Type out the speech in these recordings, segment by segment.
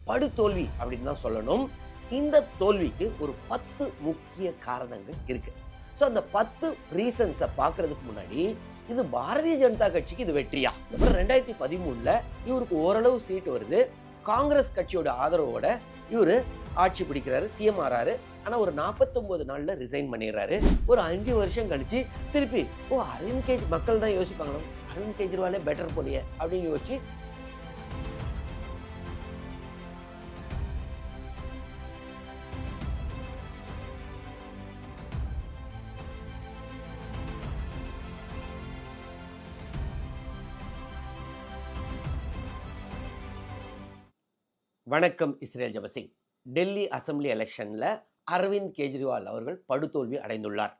படுதோல்வி அப்படின்னு தான் சொல்லணும். இந்த தோல்விக்கு ஒரு 10 முக்கிய காரணங்கள் இருக்கு. ஸோ அந்த 10 ரீசன்ஸை பார்க்கறதுக்கு முன்னாடி இது பாரதிய ஜனதா கட்சிக்கு இது வெற்றியா? அப்புறம் 2013ல இவருக்கு ஓரளவு சீட் வருது. காங்கிரஸ் கட்சியோட ஆதரவோட இவரு ஆட்சி பிடிக்கிறாரு, சிஎம் ஆறாரு. ஆனா ஒரு 49 நாள்ல ரிசைன் பண்ணிடுறாரு. ஒரு 5 வருஷம் கழிச்சு திருப்பி அரவிந்த் கெஜ்ரிவால் மக்கள் தான் யோசிப்பாங்களோ, அரவிந்த் கெஜ்ரிவாலே பெட்டர் போலியே அப்படின்னு யோசிச்சு வணக்கம். இஸ்ரேல் ஜபசிங். டெல்லி அசம்பிளி எலெக்ஷன்ல அரவிந்த் கெஜ்ரிவால் அவர்கள் படுதோல்வி அடைந்துள்ளார்.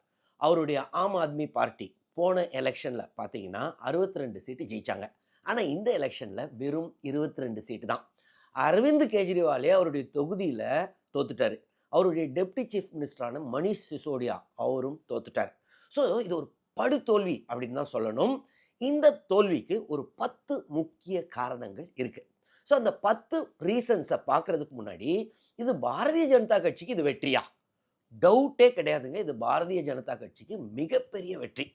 அவருடைய ஆம் ஆத்மி பார்ட்டி போன எலெக்ஷன்ல பார்த்தீங்கன்னா 62 சீட்டு ஜெயிச்சாங்க. ஆனால் இந்த எலெக்ஷன்ல வெறும் 22 சீட்டு தான். அரவிந்த் கெஜ்ரிவாலே அவருடைய தொகுதியில் தோத்துட்டாரு. அவருடைய டெப்டி சீஃப் மினிஸ்டரான மணிஷ் சிசோடியா அவரும் தோத்துட்டார். ஸோ இது ஒரு படுதோல்வி அப்படின்னு தான் சொல்லணும். இந்த தோல்விக்கு ஒரு 10 முக்கிய காரணங்கள் இருக்கு. ஸோ அந்த 10 ரீசன்ஸை பார்க்கறதுக்கு முன்னாடி இது பாரதிய ஜனதா கட்சிக்கு இது வெற்றியா? டவுட்டே கிடையாதுங்க. இது பாரதிய ஜனதா கட்சிக்கு மிகப்பெரிய வெற்றி.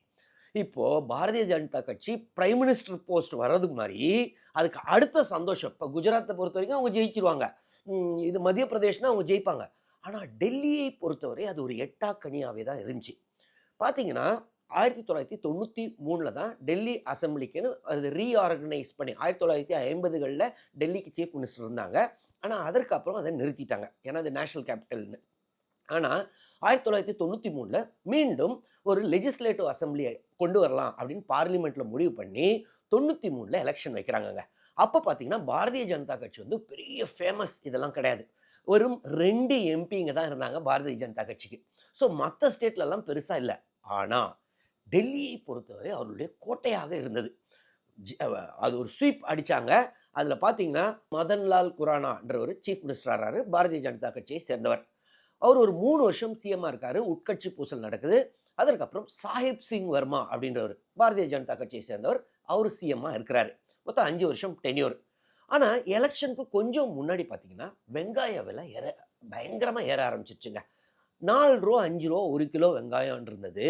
இப்போ பாரதிய ஜனதா கட்சி பிரைம் மினிஸ்டர் போஸ்ட் வர்றதுக்கு மாதிரி அதுக்கு அடுத்த சந்தோஷம். இப்போ குஜராத்தை பொறுத்த வரைக்கும் அவங்க ஜெயிச்சிருவாங்க, இது மத்திய பிரதேஷ்னா அவங்க ஜெயிப்பாங்க. ஆனால் டெல்லியை பொறுத்தவரை அது ஒரு எட்டாக்கனியாகவே தான் இருந்துச்சு. பார்த்தீங்கன்னா 1993 தான் டெல்லி அசம்பிளிக்குன்னு அது ரீஆர்கனைஸ் பண்ணி 1950களில் டெல்லிக்கு சீஃப் மினிஸ்டர் இருந்தாங்க. ஆனால் அதற்கு அப்புறம் அதை நிறுத்திட்டாங்க, ஏன்னா அது நேஷனல் கேபிட்டல்னு. ஆனால் 1993ல் மீண்டும் ஒரு லெஜிஸ்லேட்டிவ் அசம்பிளியை கொண்டு வரலாம் அப்படின்னு பார்லிமெண்ட்டில் முடிவு பண்ணி 93ல் எலெக்ஷன் வைக்கிறாங்கங்க. அப்போ பார்த்தீங்கன்னா பாரதிய ஜனதா கட்சி வந்து பெரிய ஃபேமஸ் இதெல்லாம் கிடையாது. வெறும் 2 எம்பிங்க தான் இருந்தாங்க பாரதிய ஜனதா கட்சிக்கு. ஸோ மற்ற ஸ்டேட்லலாம் பெருசாக இல்லை. ஆனால் டெல்லியை பொறுத்தவரை அவருடைய கோட்டையாக இருந்தது. அது ஒரு ஸ்வீப் அடித்தாங்க. அதில் பார்த்தீங்கன்னா மதன்லால் குரானான்ற ஒரு சீஃப் மினிஸ்டர் ஆகிறாரு, பாரதிய ஜனதா கட்சியை சேர்ந்தவர். அவர் ஒரு 3 வருஷம் சிஎம்மாக இருக்காரு. உட்கட்சி பூசல் நடக்குது. அதற்கப்புறம் சாஹிப் சிங் வர்மா அப்படின்றவர் பாரதிய ஜனதா கட்சியை சேர்ந்தவர், அவர் சிஎம்மாக இருக்கிறாரு. மொத்தம் 5 வருஷம் டென்யூர். ஆனால் எலெக்ஷனுக்கு கொஞ்சம் முன்னாடி பார்த்தீங்கன்னா வெங்காய விலை பயங்கரமாக ஏற ஆரம்பிச்சிருச்சுங்க. 4 ரூபா 5 ரூபா 1 கிலோ வெங்காயம் இருந்தது.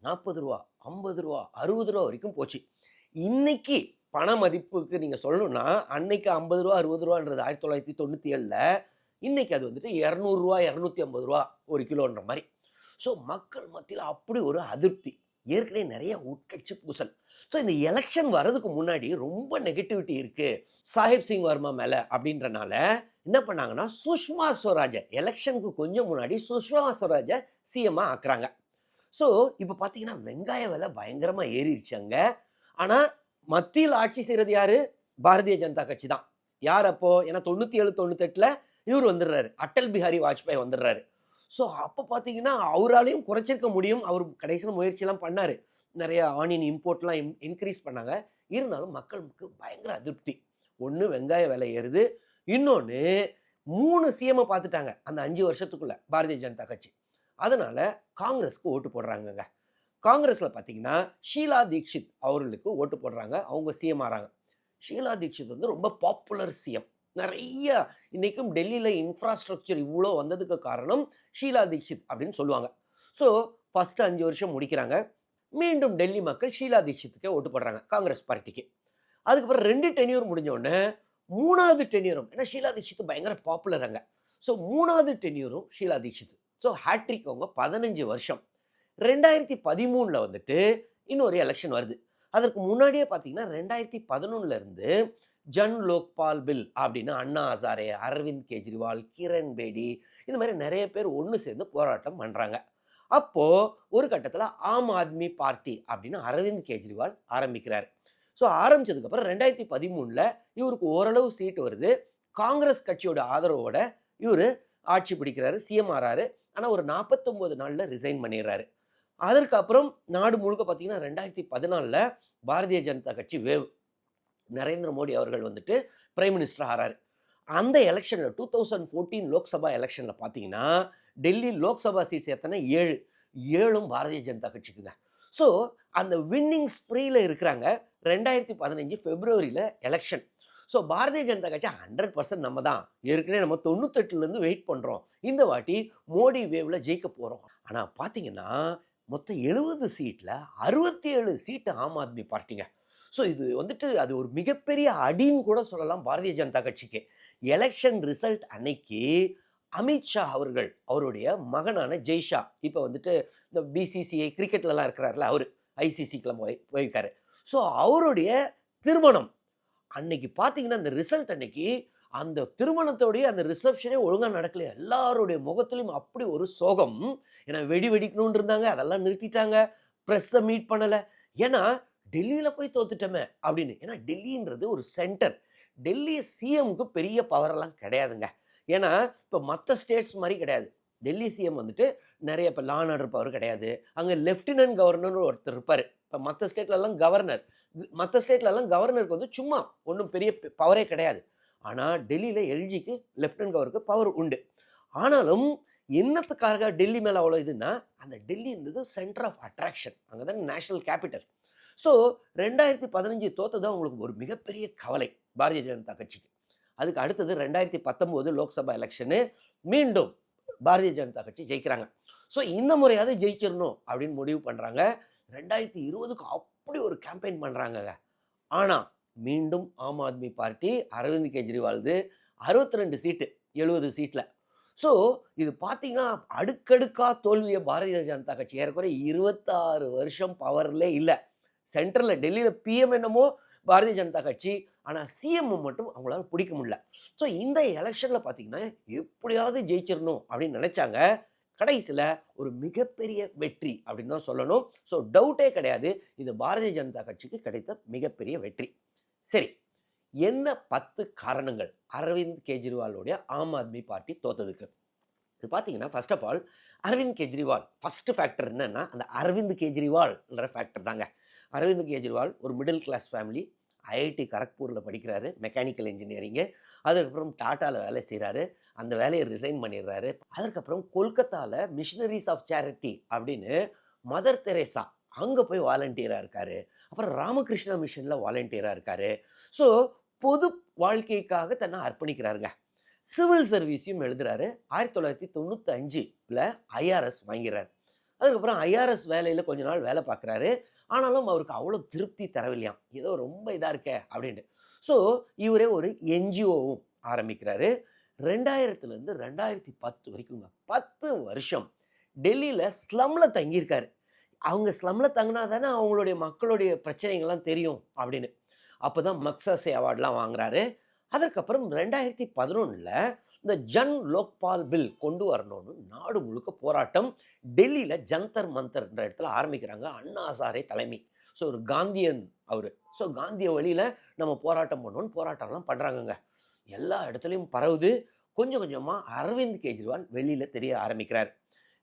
40 ரூபா 50 ரூபா 60 ரூபா வரைக்கும் போச்சு. இன்னைக்கு பண மதிப்புக்கு நீங்கள் சொல்லணும்னா அன்னைக்கு 50 ரூபா 60 ரூபான்றது 1997ல், இன்னைக்கு அது வந்துட்டு 200 ரூபா 250 ரூபா 1 கிலோன்ற மாதிரி. ஸோ மக்கள் மத்தியில் அப்படி ஒரு அதிருப்தி. ஏற்கனவே நிறைய உட்கட்சி பூசல். ஸோ இந்த எலெக்ஷன் வர்றதுக்கு முன்னாடி ரொம்ப நெகட்டிவிட்டி இருக்குது சாஹிப் சிங் வர்மா மேலே அப்படின்றனால என்ன பண்ணாங்கன்னா சுஷ்மா ஸ்வராஜை எலெக்ஷனுக்கு கொஞ்சம் முன்னாடி சுஷ்மா ஸ்வராஜை சிஎம்மாக ஆக்குறாங்க. ஸோ இப்போ பார்த்தீங்கன்னா வெங்காய விலை பயங்கரமாக ஏறிடுச்சு அங்கே. ஆனால் மத்தியில் ஆட்சி செய்கிறது யார்? பாரதிய ஜனதா கட்சி தான். யார் அப்போ? ஏன்னா 97 98ல் இவர் வந்துடுறாரு, அட்டல் பிஹாரி வாஜ்பாய் வந்துடுறாரு. ஸோ அப்போ பார்த்தீங்கன்னா அவராலையும் குறைச்சிருக்க முடியும். அவர் கடைசியில் முயற்சியெல்லாம் பண்ணார், நிறைய ஆனியன் இம்போர்ட்லாம் இன்க்ரீஸ் பண்ணாங்க. இருந்தாலும் மக்களுக்கு பயங்கர அதிருப்தி. ஒன்று வெங்காய விலை ஏறுது, இன்னொன்று 3 சிஎம்ஐ பார்த்துட்டாங்க அந்த 5 வருஷத்துக்குள்ள பாரதிய ஜனதா கட்சி. அதனால காங்கிரஸ்க்கு ஓட்டு போடுறாங்கங்க. காங்கிரஸில் பார்த்தீங்கன்னா ஷீலா தீக்ஷித் அவர்களுக்கு ஓட்டு போடுறாங்க, அவங்க சிஎம் ஆகிறாங்க. ஷீலா தீக்ஷித் வந்து ரொம்ப பாப்புலர் சிஎம். நிறைய இன்றைக்கும் டெல்லியில் இன்ஃப்ராஸ்ட்ரக்சர் இவ்வளோ வந்ததுக்கு காரணம் ஷீலா தீக்ஷித் அப்படின்னு சொல்லுவாங்க. ஸோ ஃபஸ்ட்டு 5 வருஷம் முடிக்கிறாங்க. மீண்டும் டெல்லி மக்கள் ஷீலா தீக்ஷித்துக்கே ஓட்டு போடுறாங்க, காங்கிரஸ் பார்ட்டிக்கு. அதுக்கப்புறம் 2 டென்யூர் முடிஞ்சோடனே 3வது டென்யூரும், ஏன்னா ஷீலா தீக்ஷித் பயங்கர பாப்புலர் அங்கே. ஸோ 3வது டென்யூரும் ஷீலா தீக்ஷித். ஸோ ஹேட்ரிக் அவங்க 15 வருஷம். 2013ல் வந்துட்டு இன்னொரு எலெக்ஷன் வருது. அதற்கு முன்னாடியே பார்த்தீங்கன்னா 2011லேருந்து ஜன் லோக்பால் பில் அப்படின்னு அண்ணா ஹசாரே, அரவிந்த் கெஜ்ரிவால், கிரண் பேடி, இந்த மாதிரி நிறைய பேர் ஒன்று சேர்ந்து போராட்டம் பண்ணுறாங்க. அப்போது ஒரு கட்டத்தில் ஆம் ஆத்மி பார்ட்டி அப்படின்னு அரவிந்த் கெஜ்ரிவால் ஆரம்பிக்கிறார். ஸோ ஆரம்பித்ததுக்கப்புறம் 2013ல் இவருக்கு ஓரளவு சீட்டு வருது. காங்கிரஸ் கட்சியோட ஆதரவோட இவர் ஆட்சி பிடிக்கிறாரு, சிஎம் ஆறாரு. ஆனால் ஒரு 49 நாளில் ரிசைன் பண்ணிடுறாரு. அதற்கப்புறம் நாடு முழுக்க பார்த்தீங்கன்னா 2014ல் பாரதிய ஜனதா கட்சி வேவ், நரேந்திர மோடி அவர்கள் வந்துட்டு பிரைம் மினிஸ்டர் ஆகிறாரு. அந்த எலெக்ஷனில் 2014 லோக்சபா எலெக்ஷனில் பார்த்தீங்கன்னா டெல்லி லோக்சபா சீட்ஸ் எத்தனை? 7. 7ம் பாரதிய ஜனதா கட்சிக்குங்க. ஸோ அந்த வின்னிங் ஸ்ப்ரீல இருக்கிறாங்க. 2015 பிப்ரவரியில் எலெக்ஷன். ஸோ பாரதிய ஜனதா கட்சி 100% நம்ம தான். ஏற்கனவே நம்ம 98லேருந்து வெயிட் பண்ணுறோம். இந்த வாட்டி மோடி வேவ்ல ஜெயிக்க போகிறோம். ஆனால் பார்த்தீங்கன்னா, மொத்தம் 70 சீட்ல 67 சீட்டு ஆம் ஆத்மி பார்ட்டிங்க. ஸோ இது வந்துட்டு அது ஒரு மிகப்பெரிய அடின்னு கூட சொல்லலாம் பாரதிய ஜனதா கட்சிக்கு. எலெக்ஷன் ரிசல்ட் அன்னைக்கு அமித்ஷா அவர்கள், அவருடைய மகனான ஜெய்ஷா, இப்போ வந்துட்டு இந்த பிசிசிஐ கிரிக்கெட்லலாம் இருக்கிறார்ல அவரு, ஐசிசிக்குலாம் போயிருக்காரு. ஸோ அவருடைய திருமணம் அன்னைக்கு பார்த்தீங்கன்னா, அந்த ரிசல்ட் அன்னைக்கு அந்த திருமணத்தோடைய அந்த ரிசப்ஷனே ஒழுங்கா நடக்கல. எல்லாருடைய முகத்திலும் அப்படி ஒரு சோகம். ஏன்னா வெடி வெடிக்கணும்னு இருந்தாங்க. அதெல்லாம் நிறுத்திட்டாங்க. பிரஸ்ஸ மீட் பண்ணல. ஏன்னா டெல்லியில போய் தோத்துட்டோமே அப்படின்னு. ஏன்னா டெல்லின்றது ஒரு சென்டர். டெல்லி சிஎம்க்கு பெரிய பவரெல்லாம் கிடையாதுங்க. ஏன்னா இப்போ மற்ற ஸ்டேட்ஸ் மாதிரி கிடையாது. டெல்லி சிஎம் வந்துட்டு நிறைய இப்போ லா அண்ட் ஆர்டர் பவர் கிடையாது. அங்கே லெஃப்டினன்ட் கவர்னர்னு ஒருத்தர் இருப்பார். இப்போ மற்ற ஸ்டேட்லலாம் கவர்னர். மற்ற ஸ்டேட்லலாம் கவர்னருக்கு வந்து சும்மா ஒன்றும் பெரிய பவரே கிடையாது. ஆனால் டெல்லியில் எல்ஜிக்கு லெஃப்டினன்ட் கவர்னருக்கு பவர் உண்டு. ஆனாலும் என்னத்துக்காக டெல்லி மேலே அவ்வளோ இதுன்னா, அந்த டெல்லின்றது சென்டர் ஆஃப் அட்ராக்ஷன். அங்கே தான் நேஷனல் கேபிட்டல். ஸோ 2015 தோத்தது அவங்களுக்கு ஒரு மிகப்பெரிய கவலை பாரதிய ஜனதா கட்சிக்கு. அதுக்கு அடுத்தது 2019 லோக்சபா எலெக்ஷனு மீண்டும் பாரதிய ஜனதா கட்சி ஜெயிக்கிறாங்க. ஸோ இந்த முறையாவது ஜெயிச்சிடணும் அப்படின்னு முடிவு பண்ணுறாங்க. 2020க்கு அப்படி ஒரு கேம்பெயின் பண்ணுறாங்கங்க. ஆனால் மீண்டும் ஆம் ஆத்மி பார்ட்டி அரவிந்த் கெஜ்ரிவால்து 62 சீட்டு 70 சீட்டில். ஸோ இது பார்த்தீங்கன்னா அடுக்கடுக்காக தோல்வியை பாரதிய ஜனதா கட்சி ஏறக்குறைய 26 வருஷம் பவர்லே இல்லை. சென்ட்ரலில் டெல்லியில் பிஎம் என்னமோ பாரதிய ஜனதா கட்சி, ஆனால் சிஎம் மட்டும் அவங்களால பிடிக்க முடியல. ஸோ இந்த எலெக்ஷனில் பார்த்தீங்கன்னா எப்படியாவது ஜெயிச்சிடணும் அப்படின்னு நினச்சாங்க. கடைசியில் ஒரு மிகப்பெரிய வெற்றி அப்படின்னு தான் சொல்லணும். ஸோ டவுட்டே கிடையாது, இது பாரதிய ஜனதா கட்சிக்கு கிடைத்த மிகப்பெரிய வெற்றி. சரி, என்ன 10 காரணங்கள் அரவிந்த் கெஜ்ரிவாலுடைய ஆம் ஆத்மி பார்ட்டி தோத்ததுக்கு? இது பார்த்தீங்கன்னா first of all Arvind Kejriwal first factor என்னன்னா அந்த அரவிந்த் கெஜ்ரிவால்ன்ற ஃபேக்டர் தாங்க. அரவிந்த் கெஜ்ரிவால் ஒரு மிடில் கிளாஸ் ஃபேமிலி. ஐஐடி கரக்பூரில் படிக்கிறாரு, மெக்கானிக்கல் இன்ஜினியரிங்கு. அதுக்கப்புறம் டாட்டாவில் வேலை செய்கிறாரு. அந்த வேலையை ரிசைன் பண்ணிடுறாரு. அதுக்கப்புறம் கொல்கத்தாவில் மிஷனரிஸ் ஆஃப் சேரிட்டி அப்படின்னு மதர் தெரேசா அங்கே போய் வாலண்டியராக இருக்கார். அப்புறம் ராமகிருஷ்ணா மிஷனில் வாலண்டியராக இருக்கார். ஸோ பொது வாழ்க்கைக்காக தன்னை அர்ப்பணிக்கிறாருங்க. சிவில் சர்வீஸையும் எழுதுறாரு. 1995ல் ஐஆர்எஸ் வாங்கிறார். அதுக்கப்புறம் ஐஆர்எஸ் வேலையில் கொஞ்ச நாள் வேலை பார்க்குறாரு. ஆனாலும் அவருக்கு அவ்வளோ திருப்தி தரவில்லையாம். ஏதோ ரொம்ப இதாக இருக்கே அப்படின்ட்டு. ஸோ இவரே ஒரு என்ஜிஓவும் ஆரம்பிக்கிறாரு. 2000லேருந்து 2010 வரைக்குங்க 10 வருஷம் டெல்லியில் ஸ்லம்மில் தங்கியிருக்காரு. அவங்க ஸ்லம்மில் தங்கினா தானே அவங்களுடைய மக்களுடைய பிரச்சனைகள்லாம் தெரியும் அப்படின்னு. அப்போ தான் மக்சசே அவார்ட்லாம் வாங்குறாரு. அதற்கப்புறம் 2011ல் இந்த ஜன் லோக்பால் பில் கொண்டு வரணும்னு நாடு முழுக்க போராட்டம். டெல்லியில் ஜந்தர் மந்தர்ன்ற இடத்துல ஆரம்பிக்கிறாங்க. அண்ணா ஹசாரே தலைமை. ஸோ ஒரு காந்தியன் அவர். ஸோ காந்திய வழியில் நம்ம போராட்டம் பண்ணணும்னு போராட்டம்லாம் பண்ணுறாங்கங்க. எல்லா இடத்துலையும் பரவுது. கொஞ்சம் கொஞ்சமாக அரவிந்த் கெஜ்ரிவால் வெளியில் தெரிய ஆரம்பிக்கிறார்.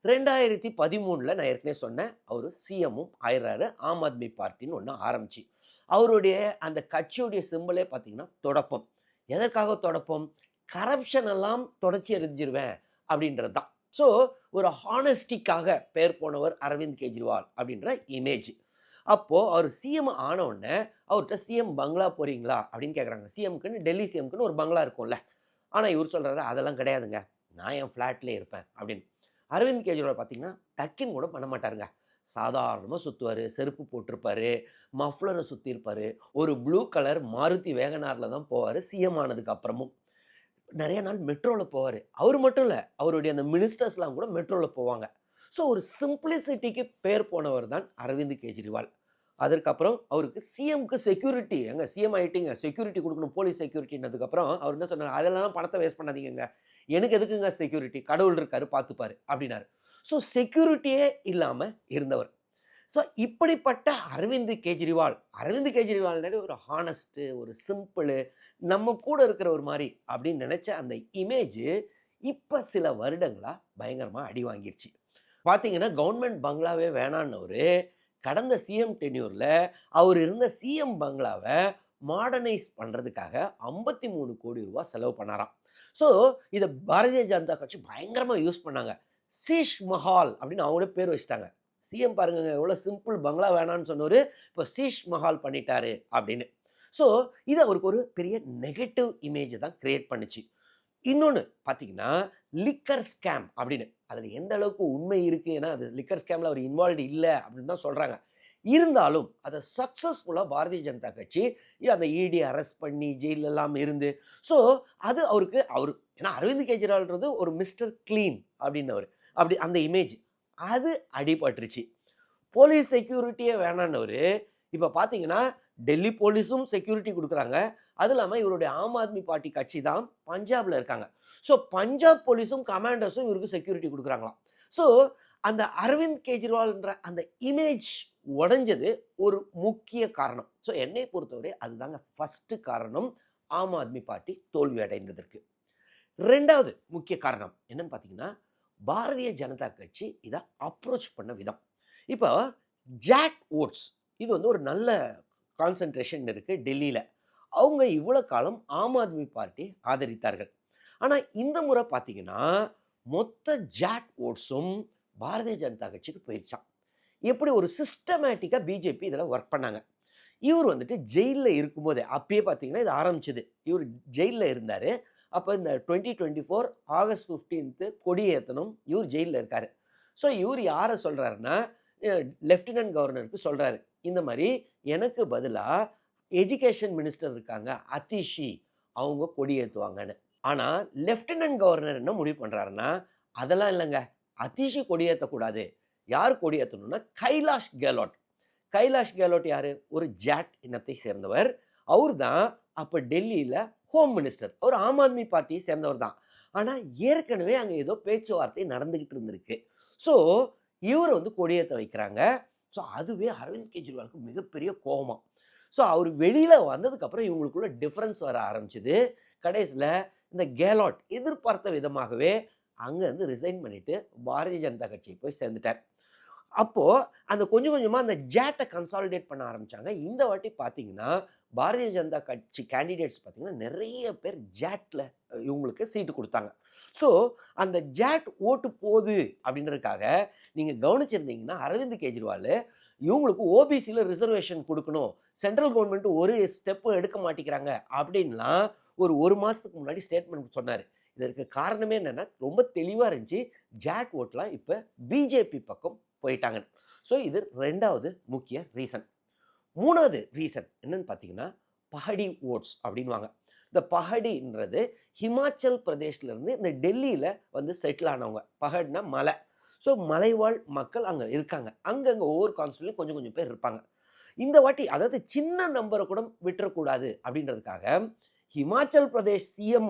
2013ல் நான் ஏற்கனவே சொன்னேன், அவர் சிஎம்மும் ஆயிடுறாரு. ஆம் ஆத்மி பார்ட்டின்னு ஒன்று ஆரம்பிச்சு. அவருடைய அந்த கட்சியுடைய சிம்பிளே பார்த்தீங்கன்னா தொடப்பம். எதற்காக தொடப்பம்? கரப்ஷன் எல்லாம் தொடச்சி எறிஞ்சிருவேன் அப்படின்றது தான். ஸோ ஒரு ஹானஸ்டிக்காக பேர் போனவர் அரவிந்த் கெஜ்ரிவால் அப்படின்ற இமேஜ். அப்போது அவர் சிஎம் ஆனவுடனே அவர்கிட்ட சிஎம் பங்களா போகிறீங்களா அப்படின்னு கேட்குறாங்க. சிஎம்க்குன்னு டெல்லி சிஎம்க்குன்னு ஒரு பங்களா இருக்கும்ல. ஆனால் இவர் சொல்கிறாரு அதெல்லாம் கிடையாதுங்க, நான் என் ஃப்ளாட்லேயே இருப்பேன் அப்படின்னு. அரவிந்த் கெஜ்ரிவால் பார்த்தீங்கன்னா டக்கின் கூட பண்ண மாட்டாருங்க. சாதாரணமாக சுற்றுவார், செருப்பு போட்டிருப்பார், மஃப்ளரை சுற்றிருப்பார், ஒரு ப்ளூ கலர் மாருதி வேகனாரில் தான் போவார். சிஎம் ஆனதுக்கு அப்புறமும் நிறைய நாள் மெட்ரோவில் போவார். அவர் மட்டும் இல்லை, அவருடைய அந்த மினிஸ்டர்ஸ்லாம் கூட மெட்ரோவில் போவாங்க. ஸோ ஒரு சிம்பிளிசிட்டிக்கு பேர் போனவர் தான் அரவிந்த் கெஜ்ரிவால். அதற்கப்புறம் அவருக்கு சிஎம்க்கு செக்யூரிட்டி, எங்க சிஎம் ஆகிட்டீங்க, செக்யூரிட்டி கொடுக்கணும், போலீஸ் செக்யூரிட்டினதுக்கப்புறம் அவர் என்ன சொன்னார், அதெல்லாம் பணத்தை வேஸ்ட் பண்ணாதீங்க, எனக்கு எதுக்குங்க செக்யூரிட்டி, கடவுள் இருக்காரு பார்த்துப்பாரு அப்படின்னாரு. ஸோ செக்யூரிட்டியே இல்லாமல் இருந்தவர். ஸோ இப்படிப்பட்ட அரவிந்த் கெஜ்ரிவால்னாலே ஒரு ஹானஸ்ட்டு, ஒரு சிம்பிளு, நம்ம கூட இருக்கிற ஒரு மாதிரி அப்படின்னு நினச்ச அந்த இமேஜ் இப்போ சில வருடங்களாக பயங்கரமாக அடி வாங்கிருச்சு. பார்த்தீங்கன்னா கவர்மெண்ட் பங்களாவே வேணான்னவர் கடந்த சிஎம் டென்யூரில் அவர் இருந்த சிஎம் பங்களாவை மாடர்னைஸ் பண்ணுறதுக்காக 53 கோடி ரூபா செலவு பண்ணாராம். ஸோ இதை பாரதிய ஜனதா கட்சி பயங்கரமாக யூஸ் பண்ணாங்க. சீஷ் மஹால் அப்படின்னு அவங்களே பேர் வச்சுட்டாங்க. சிஎம் பாருங்க எவ்வளோ சிம்பிள் பங்களா வேணான்னு சொன்னவர் இப்போ சீஷ் மஹால் பண்ணிட்டாரு அப்படின்னு. ஸோ இது அவருக்கு ஒரு பெரிய நெகட்டிவ் இமேஜை தான் கிரியேட் பண்ணுச்சு. இன்னொன்று பார்த்தீங்கன்னா லிக்கர் ஸ்கேம் அப்படின்னு, அதில் எந்த அளவுக்கு உண்மை இருக்குது, ஏன்னா அது லிக்கர் ஸ்கேமில் அவர் இன்வால்வ்டு இல்லை அப்படின்னு தான் சொல்கிறாங்க. இருந்தாலும் அதை சக்ஸஸ்ஃபுல்லாக பாரதிய ஜனதா கட்சி அந்த இடி அரெஸ்ட் பண்ணி ஜெயிலெல்லாம் இருந்து, ஸோ அது அவருக்கு ஏன்னா அரவிந்த் கெஜ்ரிவால்ன்றது ஒரு மிஸ்டர் க்ளீன் அப்படின்னவர், அப்படி அந்த இமேஜ் அது அடிபட்டுருச்சு. போலீஸ் செக்யூரிட்டியே வேணான்னவர் இப்போ பார்த்தீங்கன்னா டெல்லி போலீஸும் செக்யூரிட்டி கொடுக்குறாங்க. அது இல்லாமல் இவருடைய ஆம் ஆத்மி பார்ட்டி கட்சி தான் பஞ்சாபில் இருக்காங்க. ஸோ பஞ்சாப் போலீஸும் கமாண்டர்ஸும் இவருக்கு செக்யூரிட்டி கொடுக்குறாங்களாம். ஸோ அந்த அரவிந்த் கெஜ்ரிவால்ன்ற அந்த இமேஜ் உடைஞ்சது ஒரு முக்கிய காரணம். ஸோ என்னை பொறுத்தவரை அதுதாங்க ஃபஸ்ட்டு காரணம் ஆம் ஆத்மி பார்ட்டி தோல்வி அடைந்ததற்கு. ரெண்டாவது முக்கிய காரணம் என்னன்னு பார்த்தீங்கன்னா பாரதிய ஜனதா கட்சி இதை அப்ரோச் பண்ண விதம். இப்போ ஜாக் ஓட்ஸ் இது ஒரு நல்ல கான்சன்ட்ரேஷன் இருக்குது டெல்லியில். அவங்க இவ்வளோ காலம் ஆம் ஆத்மி பார்ட்டி ஆதரித்தார்கள். ஆனால் இந்த முறை பார்த்தீங்கன்னா மொத்த ஜாக் ஓட்ஸும் பாரதிய ஜனதா கட்சிக்கு போயிடுச்சான். எப்படி ஒரு சிஸ்டமேட்டிக்காக பிஜேபி இதில் ஒர்க் பண்ணாங்க. இவர் ஜெயிலில் இருக்கும்போதே அப்பயே பார்த்தீங்கன்னா இது ஆரம்பிச்சது. இவர் ஜெயிலில் இருந்தார். அப்போ இந்த 2024 ஆகஸ்ட் 15 கொடி ஏற்றணும், இவர் ஜெயிலில் இருக்கார். ஸோ இவர் யாரை சொல்கிறாருன்னா லெஃப்டினன்ட் கவர்னருக்கு சொல்கிறாரு, இந்த மாதிரி எனக்கு பதிலாக எஜுகேஷன் மினிஸ்டர் இருக்காங்க அதிஷி, அவங்க கொடி ஏற்றுவாங்கன்னு. ஆனால் லெஃப்டினன்ட் கவர்னர் என்ன முடிவு பண்ணுறாருன்னா, அதெல்லாம் இல்லைங்க, அதிஷி கொடி ஏற்றக்கூடாது. யார் கொடி ஏற்றணும்னா கைலாஷ் கெலோட். கைலாஷ் கெலோட் யார்? ஒரு ஜாட் இனத்தை சேர்ந்தவர். அவர் தான் அப்போ டெல்லியில் ஹோம் மினிஸ்டர். அவர் ஆம் ஆத்மி பார்ட்டியை சேர்ந்தவர் தான். ஆனால் ஏற்கனவே அங்கே ஏதோ பேச்சுவார்த்தை நடந்துக்கிட்டு இருந்திருக்கு. ஸோ இவர் கொடியேற்ற வைக்கிறாங்க. ஸோ அதுவே அரவிந்த் கெஜ்ரிவாலுக்கு மிகப்பெரிய கோபம். ஸோ அவர் வெளியில் வந்ததுக்கப்புறம் இவங்களுக்குள்ள டிஃப்ரென்ஸ் வர ஆரம்பிச்சுது. கடைசியில் இந்த கேலாட் எதிர்பார்த்த விதமாகவே அங்கேருந்து ரிசைன் பண்ணிவிட்டு பாரதிய ஜனதா கட்சியை போய் சேர்ந்துட்டார். அப்போது அந்த கொஞ்சம் கொஞ்சமாக அந்த ஜேட்டை கன்சாலிடேட் பண்ண ஆரம்பித்தாங்க. இந்த வாட்டி பார்த்தீங்கன்னா பாரதிய ஜனதா கட்சி கேண்டிடேட்ஸ் பார்த்தீங்கன்னா நிறைய பேர் ஜேட்டில் இவங்களுக்கு சீட்டு கொடுத்தாங்க. ஸோ அந்த ஜேட் ஓட்டு போகுது அப்படின்றதுக்காக நீங்கள் கவனிச்சிருந்தீங்கன்னா அரவிந்த் கெஜ்ரிவால் இவங்களுக்கு ஓபிசியில் ரிசர்வேஷன் கொடுக்கணும், சென்ட்ரல் கவர்மெண்ட் ஒரு ஸ்டெப்பும் எடுக்க மாட்டேங்கிறாங்க அப்படின்லாம் ஒரு மாதத்துக்கு முன்னாடி ஸ்டேட்மெண்ட் சொன்னார். இதற்கு காரணமே என்னென்னா ரொம்ப தெளிவாக இருந்துச்சு, ஜாட் ஓட்லாம் இப்போ பிஜேபி பக்கம் போயிட்டாங்க. ஸோ இது ரெண்டாவது முக்கிய ரீசன். மூணாவது ரீசன் என்னன்னு பார்த்தீங்கன்னா பஹடி ஓட்ஸ் அப்படின்வாங்க. இந்த பஹடின்றது ஹிமாச்சல் பிரதேஷ்லேருந்து இந்த டெல்லியில் செட்டில் ஆனவங்க. பஹட்னா மலை. ஸோ மலைவாழ் மக்கள் அங்கே இருக்காங்க. அங்கங்கே ஒவ்வொரு கான்ஸ்டியூன்லையும் கொஞ்சம் கொஞ்சம் பேர் இருப்பாங்க. இந்த வாட்டி அதாவது சின்ன நம்பரை கூட விட்டுறக்கூடாது அப்படின்றதுக்காக ஹிமாச்சல் பிரதேஷ் சிஎம்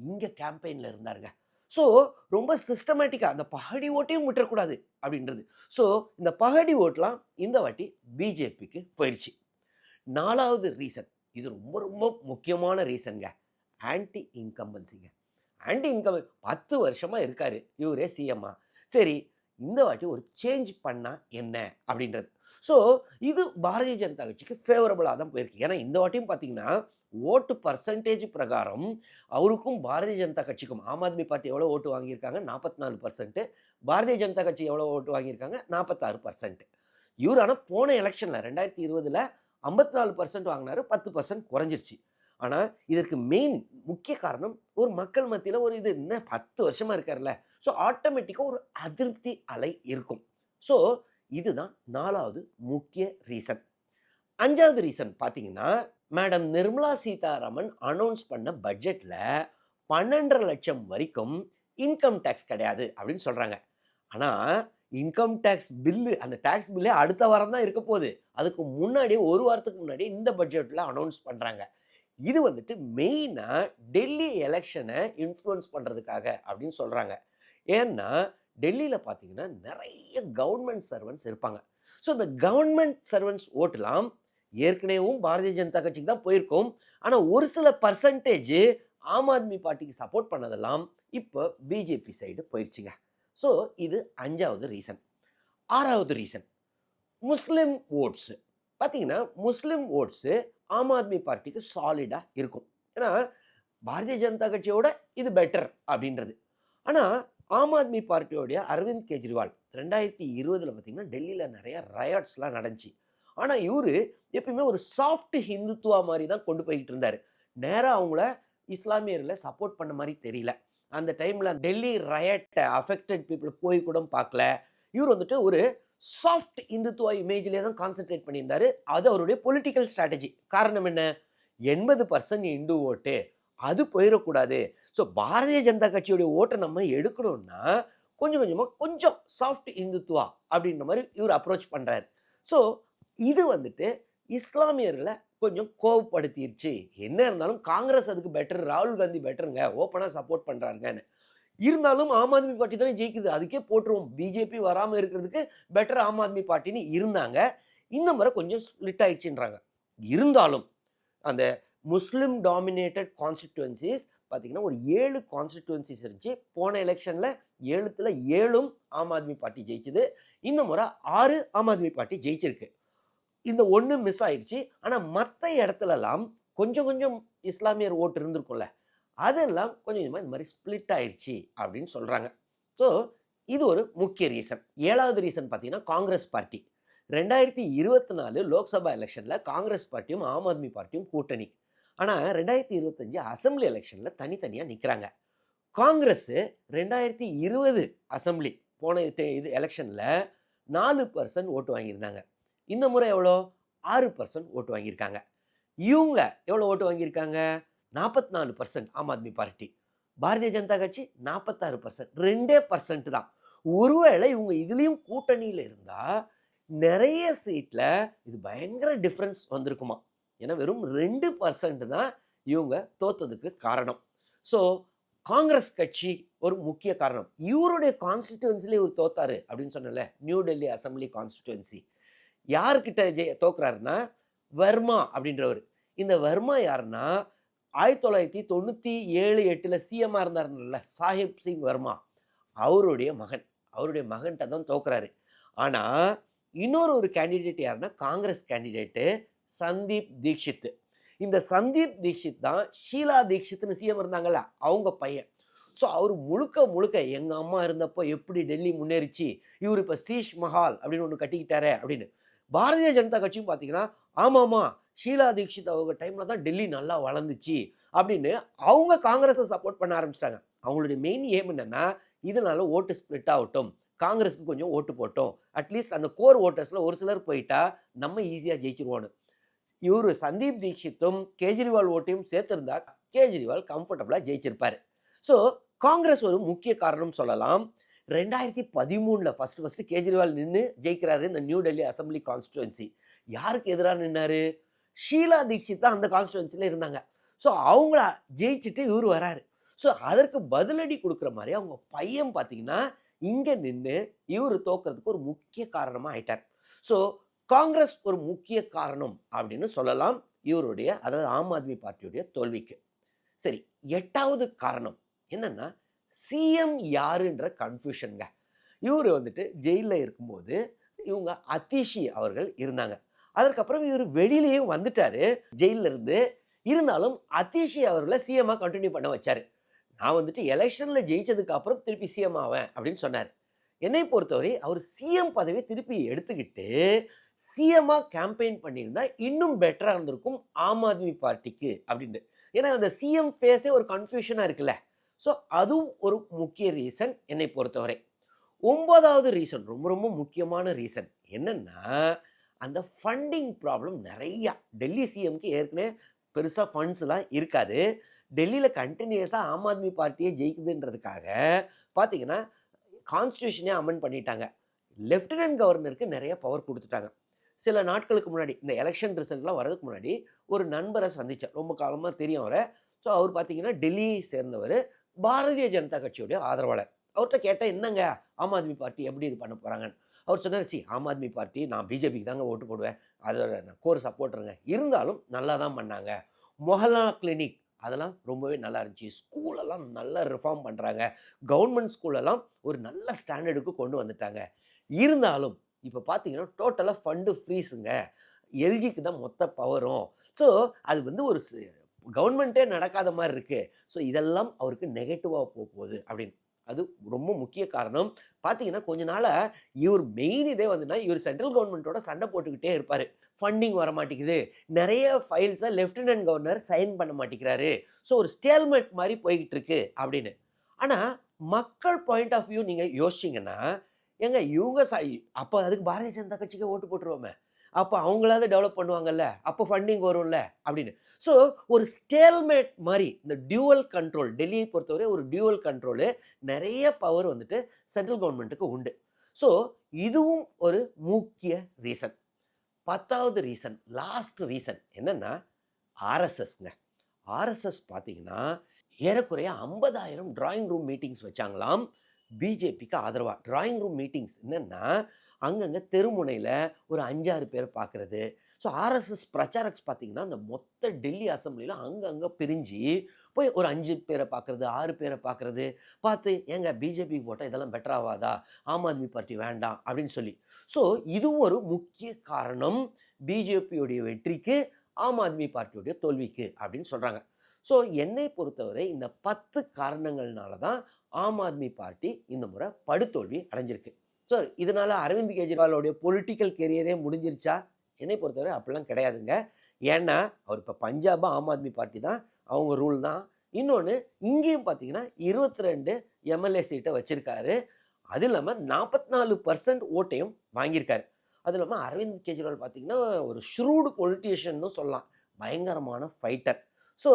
இங்கே கேம்பெயினில் இருந்தாருங்க. ஸோ ரொம்ப சிஸ்டமேட்டிக்காக அந்த பஹடி ஓட்டையும் விட்டுறக்கூடாது அப்படின்றது. ஸோ இந்த பஹடி ஓட்டெலாம் இந்த வாட்டி பிஜேபிக்கு போயிடுச்சு. நாலாவது ரீசன், இது ரொம்ப ரொம்ப முக்கியமான ரீசனுங்க, ஆன்டி இன்கம்பன்சிங்க. ஆன்டி இன்கம் 10 வருஷமாக இருக்கார் இவரே சிஎம்மா. சரி, இந்த வாட்டி ஒரு சேஞ்ச் பண்ணால் என்ன அப்படின்றது. ஸோ இது பாரதிய ஜனதா கட்சிக்கு ஃபேவரபுளாக தான் போயிருக்கு. ஏன்னா இந்த வாட்டியும் பார்த்தீங்கன்னா ஓட்டு பர்சன்டேஜ் பிரகாரம் அவருக்கும் பாரதிய ஜனதா கட்சிக்கும் ஆம் ஆத்மி பார்ட்டி எவ்வளோ ஓட்டு வாங்கியிருக்காங்க? 44%. பாரதிய ஜனதா கட்சி எவ்வளோ ஓட்டு வாங்கியிருக்காங்க? 46%. இவர் ஆனால் போன எலெக்ஷனில் 2020 54% வாங்கினார், 10% குறைஞ்சிருச்சு. ஆனால் இதற்கு மெயின் முக்கிய காரணம் ஒரு மக்கள் மத்தியில் ஒரு இது என்ன 10 வருஷமாக இருக்கார்ல, ஸோ ஆட்டோமேட்டிக்காக ஒரு அதிருப்தி அலை இருக்கும். ஸோ இதுதான் நாலாவது முக்கிய ரீசன். அஞ்சாவது ரீசன் பார்த்தீங்கன்னா மேடம் நிர்மலா சீதாராமன் அனௌன்ஸ் பண்ண பட்ஜெட்டில் 12.5 லட்சம் வரைக்கும் இன்கம் டேக்ஸ் கிடையாது அப்படின்னு சொல்கிறாங்க. ஆனால் இன்கம் டேக்ஸ் பில்லு, அந்த டேக்ஸ் பில்லே அடுத்த வாரம் தான் இருக்க போகுது. அதுக்கு முன்னாடியே ஒரு வாரத்துக்கு முன்னாடியே இந்த பட்ஜெட்டில் அனௌன்ஸ் பண்ணுறாங்க. இது மெயினாக டெல்லி எலெக்ஷனை இன்ஃப்ளூயன்ஸ் பண்ணுறதுக்காக அப்படின்னு சொல்கிறாங்க. ஏன்னா டெல்லியில் பார்த்தீங்கன்னா நிறைய கவர்மெண்ட் சர்வன்ட்ஸ் இருப்பாங்க. ஸோ இந்த கவர்மெண்ட் சர்வன்ட்ஸ் ஓட்டெலாம் ஏற்கனவும் பாரதிய ஜனதா கட்சிக்கு தான் போயிருக்கும். ஆனால் ஒரு சில பர்சன்டேஜ் ஆம் ஆத்மி பார்ட்டிக்கு சப்போர்ட் பண்ணதெல்லாம் இப்போ பிஜேபி சைடு போயிடுச்சுங்க. ஸோ இது அஞ்சாவது ரீசன். ஆறாவது ரீசன் முஸ்லீம் ஓட்ஸு. பார்த்தீங்கன்னா முஸ்லீம் ஓட்ஸு ஆம் ஆத்மி பார்ட்டிக்கு சாலிடாக இருக்கும். ஏன்னா பாரதிய ஜனதா கட்சியோட இது பெட்டர் அப்படின்றது. ஆனால் ஆம் ஆத்மி பார்ட்டியோடைய அரவிந்த் கெஜ்ரிவால் 2020 பார்த்தீங்கன்னா டெல்லியில் நிறைய ரயாட்ஸ்லாம் நடந்துச்சு. ஆனா இவரு எப்பயுமே ஒரு சாஃப்ட் ஹிந்துத்துவா மாரி தான் கொண்டு போயிட்டு இருந்தாரு. நேரா அவங்கள இஸ்லாமியர்கள சப்போர்ட் பண்ண மாரி தெரியல. அந்த டைம்ல டெல்லி ரயட் அஃபெக்டட் பீப்பிள் போய் கூட பார்க்கல. இவரு வந்துட்டு ஒரு சாஃப்ட் இந்துத்துவா இமேஜ்லயே தான் கான்சன்ட்ரேட் பண்ணியிருந்தாரு. அது அவருடைய பொலிட்டிக்கல் ஸ்ட்ராட்டஜி. காரணம் என்ன? 80% இந்து ஓட்டு. அது போயிறக்கூடாது. ஸோ பாரதிய ஜனதா கட்சியுடைய ஓட்ட நம்ம எடுக்கணும்னா, கொஞ்சம் கொஞ்சமா கொஞ்சம் சாஃப்ட் இந்துத்துவா அப்படின்ற மாரி இவரு அப்ரோச் பண்றாரு. ஸோ இது வந்துட்டு இஸ்லாமியர்கள கொஞ்சம் கோவப்படுத்திருச்சு. என்ன இருந்தாலும் காங்கிரஸ் அதுக்கு பெட்டர். ராகுல் காந்தி பெட்டருங்க. ஓப்பனா சப்போர்ட் பண்றாருங்கன்னு. இருந்தாலும் ஆம் ஆத்மி பார்ட்டி தானே ஜெயிக்குது. அதுக்கே போட்டுருவோம். பிஜேபி வராம இருக்கிறதுக்கு பெட்டர் ஆம் ஆத்மி பார்ட்டின்னு இருந்தாங்க. இந்த முறை கொஞ்சம் ஸ்ப்ளிட் ஆயிடுச்சுன்றாங்க. இருந்தாலும் அந்த முஸ்லிம் டாமினேட்டட் கான்ஸ்டிட்யூயன்சிஸ் பார்த்தீங்கன்னா, ஒரு 7 கான்ஸ்டிட்யூயன்சிஸ் இருந்துச்சு. போன எலக்ஷன்ல 7த்துல 7ம் ஆம் ஆத்மி பார்ட்டி ஜெயிச்சது. இந்த முறை 6 ஆம் ஆத்மி பார்ட்டி ஜெயிச்சிருக்கு. இந்த 1 மிஸ் ஆயிடுச்சு. ஆனா மத்த இடத்துலலாம் கொஞ்சம் கொஞ்சம் இஸ்லாமியர் ஓட்டு இருந்திருக்கும்ல. அதெல்லாம் கொஞ்சம் கொஞ்சமா இந்த மாரி ஸ்ப்ளிட் ஆயிருச்சு அப்படின்னு சொல்றாங்க. ஸோ இது ஒரு முக்கிய ரீசன். 7வது ரீசன் பார்த்தீங்கன்னா, காங்கிரஸ் பார்ட்டி. 2024 லோக்சபா எலக்ஷன்ல காங்கிரஸ் பார்ட்டியும், ஆம் ஆத்மி பார்ட்டியும் கூட்டணி. ஆனா 2025 அசெம்பிளி எலக்ஷன்ல தனித்தனியா நிக்கிறாங்க. காங்கிரஸ் 2020 அசெம்பிளி போன இது எலக்ஷன்ல 4% ஓட்டு வாங்கியிருந்தாங்க. இந்த முறை எவ்வளோ? 6% ஓட்டு வாங்கியிருக்காங்க. இவங்க எவ்வளோ ஓட்டு வாங்கியிருக்காங்க? 44% ஆம் ஆத்மி பார்ட்டி. பாரதிய ஜனதா கட்சி 46%. 2% தான். ஒருவேளை இவங்க இதுலயும் கூட்டணியில இருந்தா, நெறைய சீட்ல இது பயங்கர டிஃபரன்ஸ் வந்திருக்குமா. ஏன்னா வெறும் 2% தான் இவங்க தோத்ததுக்கு காரணம். ஸோ காங்கிரஸ் கட்சி ஒரு முக்கிய காரணம். இவருடைய கான்ஸ்டிட்யூயன்சிலே இவர் தோத்தாரு அப்படின்னு சொன்னேன்ல. New Delhi assembly constituency. யார்கிட்ட தோக்குறாருன்னா, வர்மா அப்படின்றவரு. இந்த வர்மா யாருன்னா, 1997, 8ல சிஎம்மா இருந்தாருல்ல, சாஹிப் சிங் வர்மா. அவருடைய மகன். அவருடைய மகன்ட்ட தான் தோக்குறாரு. ஆனா, இன்னொரு ஒரு கேண்டிடேட் யாருன்னா, காங்கிரஸ் கேண்டிடேட்டு சந்தீப் தீக்ஷித். இந்த சந்தீப் தீக்ஷித் தான் ஷீலா தீக்ஷித்னு சிஎம் இருந்தாங்கல்ல, அவங்க பையன். ஸோ அவரு முழுக்க முழுக்க எங்க அம்மா இருந்தப்போ எப்படி டெல்லி முன்னேறிச்சு, இவரு இப்ப சீஷ் மஹால் அப்படின்னு ஒண்ணு கட்டிக்கிட்டாரே அப்படின்னு. பாரதிய ஜனதா கட்சியும் பார்த்தீங்கன்னா, ஆமாமா ஷீலா தீக்ஷித் அவங்க டைம்ல தான் டெல்லி நல்லா வளர்ந்துச்சு அப்படின்னு அவங்க காங்கிரஸை சப்போர்ட் பண்ண ஆரம்பிச்சிட்டாங்க. அவங்களுடைய மெயின் எய்ம் என்னன்னா, இதனால ஓட்டு ஸ்ப்ளிட் ஆகட்டும். காங்கிரஸுக்கு கொஞ்சம் ஓட்டு போட்டோம். அட்லீஸ்ட் அந்த கோர் ஓட்டர்ஸ்ல ஒரு சிலர் போயிட்டா நம்ம ஈஸியா ஜெயிச்சிருவோன்னு. இவரு சந்தீப் தீக்ஷித்தும் கேஜ்ரிவால் ஓட்டையும் சேர்த்திருந்தா கேஜ்ரிவால் கம்ஃபர்டபுளா ஜெயிச்சிருப்பாரு. ஸோ காங்கிரஸ் ஒரு முக்கிய காரணம் சொல்லலாம். 2013ல ஃபர்ஸ்ட் கேஜ்ரிவால் நின்னு ஜெயிக்கிறாரு இந்த நியூ டெல்லி அசெம்பிளி கான்ஸ்டிட்யூயன்சி. யாருக்கு எதிரா நின்னாரு? ஷீலா தீக்ஷித் தான் அந்த கான்ஸ்டிட்யூயன்சில இருந்தாங்க. ஸோ அவங்கள ஜெயிச்சுட்டு இவரு வராரு. ஸோ அதற்கு பதிலடி குடுக்குற மாரி அவங்க பையன் பார்த்தீங்கன்னா, இங்க நின்னு இவரு தோக்குறதுக்கு ஒரு முக்கிய காரணமா ஆயிட்டார். ஸோ காங்கிரஸ் ஒரு முக்கிய காரணம் அப்படின்னு சொல்லலாம். இவருடைய அதாவது ஆம் ஆத்மி பார்ட்டியுடைய தோல்விக்கு. சரி 8வது காரணம் என்னன்னா, சிஎம் யாருன்ற கன்ஃப்யூஷன்ங்க. இவரு வந்துட்டு ஜெயில்ல இருக்கும்போது, இவங்க அதிஷி அவர்கள் இருந்தாங்க. அதற்கப்புறம் இவரு வெளியிலேயே வந்துட்டாரு ஜெயில்ல இருந்து. இருந்தாலும் அதிஷி அவர்கள சிஎம்மா கன்டின்யூ பண்ண வச்சாரு. நான் வந்துட்டு எலக்ஷன்ல ஜெயிச்சதுக்கு அப்புறம் திருப்பி சிஎம் ஆவேன் அப்படின்னு சொன்னாரு. என்னை பொறுத்தவரை அவர் சிஎம் பதவியை திருப்பி எடுத்துக்கிட்டு, சிஎம்மா கேம்பெயின் பண்ணியிருந்தா இன்னும் பெட்டரா இருந்திருக்கும் ஆம் ஆத்மி பார்ட்டிக்கு அப்படின்னு. ஏன்னா அந்த சிஎம் ஃபேஸே ஒரு கன்ஃப்யூஷனா இருக்குல்ல. ஸோ அதுவும் ஒரு முக்கிய ரீசன் என்னை பொறுத்தவரை. 9வது ரீசன் ரொம்ப ரொம்ப முக்கியமான ரீசன் என்னன்னா, அந்த ஃபண்டிங் ப்ராப்ளம் நெறையா. டெல்லி சிஎம்க்கு ஏற்கனவே பெருசா ஃபண்ட்ஸ்லாம் இருக்காது. டெல்லியில கன்டினியூஸா ஆம் ஆத்மி பார்ட்டியே ஜெயிக்குதுன்றதுக்காக பார்த்தீங்கன்னா, கான்ஸ்டிடியூஷனே அமெண்ட் பண்ணிட்டாங்க. லெஃப்டினன்ட் கவர்னருக்கு நெறைய பவர் குடுத்துட்டாங்க. சில நாட்களுக்கு முன்னாடி இந்த எலக்ஷன் ரிசல்ட்லாம் வரதுக்கு முன்னாடி ஒரு நண்பரை சந்திச்சேன். ரொம்ப காலமா தெரியும் அவர. ஸோ அவர் பார்த்தீங்கன்னா, டெல்லியை சேர்ந்தவரு. பாரதிய ஜனதா கட்சியுடைய ஆதரவாளர். அவர்ட்ட கேட்டேன், "என்னங்க ஆம் ஆத்மி பார்ட்டி எப்படி இது பண்ண போறாங்கன்னு?" அவர் சொன்னாரு, ஆம் ஆத்மி பார்ட்டி நான் பிஜேபிக்கு தாங்க ஓட்டு போடுவேன். அதோட நான் கோர் சப்போர்ட்டருங்க. இருந்தாலும் நல்லா தான் பண்ணாங்க. மொஹல்லா கிளினிக் அதெல்லாம் ரொம்பவே நல்லா இருந்துச்சு. ஸ்கூலெல்லாம் நல்லா ரிஃபார்ம் பண்றாங்க. கவர்ன்மெண்ட் ஸ்கூலெல்லாம் ஒரு நல்ல ஸ்டாண்டர்டுக்கு கொண்டு வந்துட்டாங்க. இருந்தாலும் இப்ப பார்த்தீங்கன்னா, டோட்டலா ஃபண்ட் ஃப்ரீஸுங்க. எல்ஜிக்கு தான் மொத்த பவரும். ஸோ அது வந்து ஒரு கவர்ன்மெண்ட்டே நடக்காத மாரி இருக்கு. ஸோ இதெல்லாம் அவருக்கு நெகட்டிவா போப்போகுது அப்படின்னு. அது ரொம்ப முக்கிய காரணம். பார்த்தீங்கன்னா, கொஞ்ச நாளா இவர் மெயின் இதே வந்துன்னா, இவர் சென்ட்ரல் கவர்ன்மென்ட்டோட சண்டை போட்டுக்கிட்டே இருப்பாரு. ஃபண்டிங் வரமாட்டேங்குது. நெறைய ஃபைல்ஸ லெப்டினன்ட் கவர்னர் சைன் பண்ண மாட்டேங்கிறாரு. ஸோ ஒரு ஸ்டேல்மெட் மாரி போய்க்கிட்டு இருக்கு அப்படின்னு. ஆனா, மக்கள் பாயிண்ட் ஆஃப் வியூ நீங்க யோசிச்சீங்கன்னா, ஏங்க இவங்க அப்ப அதுக்கு பாரதிய ஜனதா கட்சிக்கே ஓட்டு போட்டுருவோமே. அப்ப அவங்களாவது டெவலப் பண்ணுவாங்கல்ல. அப்ப ஃபண்டிங் வரும்ல அப்படின்னு. ஸோ ஒரு ஸ்டேல்மேட் மாரி இந்த டியூவல் கண்ட்ரோல் டெல்லியை பொறுத்தவரை ஒரு டியூவல் கண்ட்ரோலு நெறைய பவர் வந்துட்டு சென்ட்ரல் கவர்ன்மென்ட்க்கு உண்டு. ஸோ இதுவும் ஒரு முக்கிய ரீசன். 10வது ரீசன், லாஸ்ட் ரீசன் என்னன்னா ஆர்எஸ்எஸ்ங்க. ஆர்எஸ்எஸ் பார்த்தீங்கன்னா, ஏறக்குறைய 50,000 டிராயிங் ரூம் மீட்டிங்ஸ் வச்சாங்களாம். பிஜேபிக்கு ஆதரவா. டிராயிங் ரூம் மீட்டிங்ஸ் என்னன்னா, அங்கங்க தெருமுனையில ஒரு 5, 6 பேர பார்க்கறது. ஸோ ஆர்எஸ்எஸ் பிரச்சாரக்ஸ் பார்த்தீங்கன்னா, அந்த மொத்த டெல்லி அசெம்பிளில அங்கங்க பிரிஞ்சு போய் ஒரு 5 பேர பார்க்கறது, 6 பேர பார்க்கறது. பார்த்து ஏங்க பிஜேபிக்கு போட்டா இதெல்லாம் பெட்டர் ஆவாதா? ஆம் ஆத்மி பார்ட்டி வேண்டாம் அப்படின்னு சொல்லி. ஸோ இதுவும் ஒரு முக்கிய காரணம் பிஜேபியுடைய வெற்றிக்கு, ஆம் ஆத்மி பார்ட்டியுடைய தோல்விக்கு அப்படின்னு சொல்றாங்க. ஸோ என்னை பொறுத்தவரை இந்த 10 காரணங்கள்னால தான் ஆம் ஆத்மி பார்ட்டி இந்த முறை படுதோல்வி அடைஞ்சிருக்கு. ஸோ இதனால அரவிந்த் கெஜ்ரிவாலோடைய பொலிட்டிக்கல் கெரியரே முடிஞ்சிருச்சா? என்னை பொறுத்தவரை அப்படிலாம் கிடையாதுங்க. ஏன்னா, அவர் இப்ப பஞ்சாப ஆம் ஆத்மி பார்ட்டி தான். அவங்க ரூல் தான். இன்னொன்னு இங்கேயும் பார்த்தீங்கன்னா, 22 எம்எல்ஏ சீட்ட வச்சிருக்காரு. அது இல்லாம 44% ஓட்டையும் வாங்கியிருக்காரு. அது இல்லாம அரவிந்த் கெஜ்ரிவால் பார்த்தீங்கன்னா, ஒரு ஷ்ரூட் பொலிட்டீஷியன்னு சொல்லலாம். பயங்கரமான ஃபைட்டர். ஸோ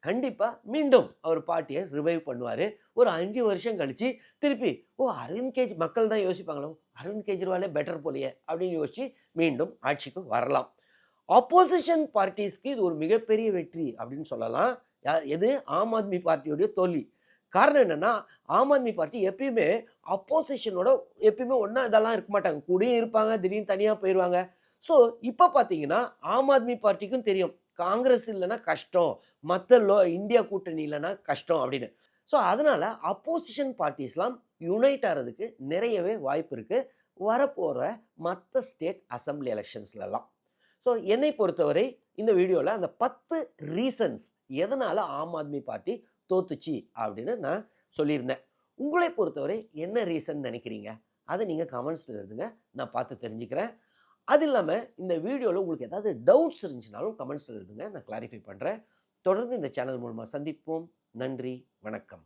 கண்டிப்பா மீண்டும் அவர் பார்ட்டிய ரிவைவ் பண்ணுவாரு. ஒரு 5 வருஷம் கழிச்சு திருப்பி, அரவிந்த் மக்கள் தான் யோசிப்பாங்களோ, அரவிந்த் கெஜ்ரிவாலே பெட்டர் போலயே அப்படின்னு யோசிச்சு மீண்டும் ஆட்சிக்கு வரலாம். ஆப்போசிஷன் பார்ட்டீஸ்க்கு இது ஒரு மிகப்பெரிய வெற்றி அப்படின்னு சொல்லலாம். எது? ஆம் ஆத்மி பார்ட்டியுடைய தோல்வி. காரணம் என்னன்னா, ஆம் ஆத்மி பார்ட்டி எப்பயுமே அப்போசிஷனோட எப்பயுமே ஒண்ணா இதெல்லாம் இருக்க மாட்டாங்க. கூடயும் இருப்பாங்க, திடீர்னு தனியா போயிருவாங்க. ஸோ இப்ப பார்த்தீங்கன்னா, ஆம் ஆத்மி பார்ட்டிக்கும் தெரியும். காங்கிரஸ் இல்லன்னா கஷ்டம். மத்த இந்தியா கூட்டணி இல்லன்னா கஷ்டம் அப்படின்னு. ஸோ அதனால அப்போசிஷன் பார்ட்டீஸ்லாம் யுனைட் ஆறதுக்கு நிறையவே வாய்ப்பு இருக்கு. வரப்போற மத்த ஸ்டேட் அசெம்பிளி எலக்ஷன்ஸ்லலாம். ஸோ என்னை பொறுத்தவரை இந்த வீடியோல அந்த 10 ரீசன்ஸ் எதனால ஆம் ஆத்மி பார்ட்டி தோத்துச்சு அப்படின்னு நான் சொல்லியிருந்தேன். உங்களை பொறுத்தவரை என்ன ரீசன் நினைக்கிறீங்க? அத நீங்க கமெண்ட்ஸ்ல எழுதுங்க. நான் பார்த்து தெரிஞ்சுக்கிறேன். அது இல்லாம இந்த வீடியோல உங்களுக்கு ஏதாவது டவுட்ஸ் இருந்துச்சுனாலும் கமெண்ட்ஸ்ல எழுதுங்க. நான் கிளாரிஃபை பண்றேன். தொடர்ந்து இந்த சேனல் மூலமா சந்திப்போம். நன்றி, வணக்கம்.